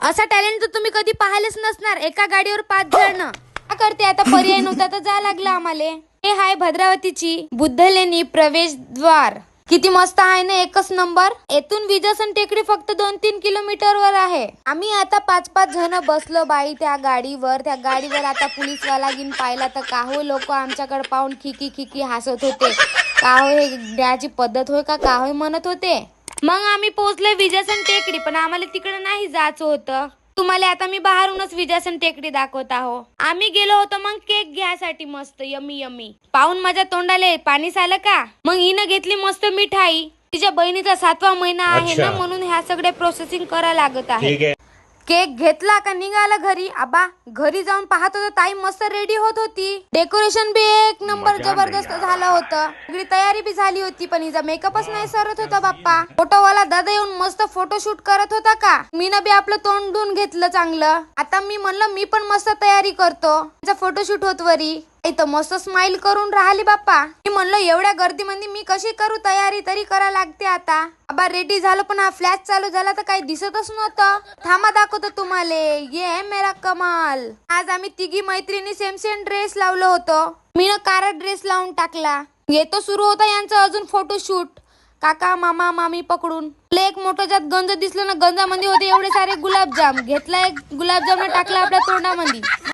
असा टॅलेंट तर तुम्ही कधी पाहिलेच नसणार. एका गाडीवर 5 जण. काय करते आता, पर्याय नव्हता तर जा लागला आम्हाला. हे हाय भद्रावतीची बुद्धलेणी प्रवेशद्वार. किती मस्त आहे ना, एकच नंबर. येथून विजसन टेकडी फक्त 2-3 किलोमीटर वर आहे. आम्ही आता 5-5 जण बसलो बाई त्या गाडीवर. त्या गाडीवर आता पोलीसवाला घेऊन पाहिला तर काहो लोक आमच्याकडे पाहून खिकी खिकी हसत होते. काहो हे द्याची पद्धत होय का होय म्हणत होते. मग आम्ही पोहोचलो विजसन टेकडी, पण आम्हाला तिकडे नाही जायचं होतं. तुम्हाला आता मी बाहेरूनच विजसन टेकडी दाखवत आहो. आम्ही गेलो होतो मग केक घ्यायसाठी मस्त यमी यमी. पाहून माझ्या तोंडाले पाणी आलं का. मग हिनं घेतली मस्त मिठाई. तिच्या बहिणीचा 7वा महिना आहे ना, म्हणून ह्या सगळे प्रोसेसिंग करायला लागत आहे. केक घेतला का निघाला घरी. आबा घरी जाऊन पाहत होतो ताई मस्त रेडी होत होती. डेकोरेशन बी एक नंबर जबरदस्त झालं होतं. सगळी तयारी बी झाली होती, पण हिचा मेकअपच नाही सरत होता बाप्पा. फोटोवाला दादा येऊन मस्त फोटोशूट करत होता का. मीनं बी आपलं तोंड धुवून घेतलं चांगलं. आता मी म्हणलं मी पण मस्त तयारी करतो, तिचा फोटोशूट होत वरी. इथं मस्त स्माइल करून राहिली बाप्पा. मी म्हणलं एवढ्या गर्दीमध्ये मी कशी करू तयारी, तरी करा लागते आता. आबा रेडी झालं, पण हा फ्लॅश चालू झाला तर काही दिसतच नव्हतं. थांबा दाखवतो तुम्हाला. ये है मेरा कमाल. आज आम्ही तिघी मैत्रिणी सेम सेम ड्रेस लावलो होतो. मीनं काळा ड्रेस लावून टाकला. येतो सुरू होता यांचं अजून फोटोशूट. काका मामा मामी पकडून एक मोठं ज्यात गंज दिसलं ना, गंजामध्ये होते एवढे सारे गुलाबजाम. घेतला एक गुलाबजाम टाकला आपल्या तोंडामध्ये.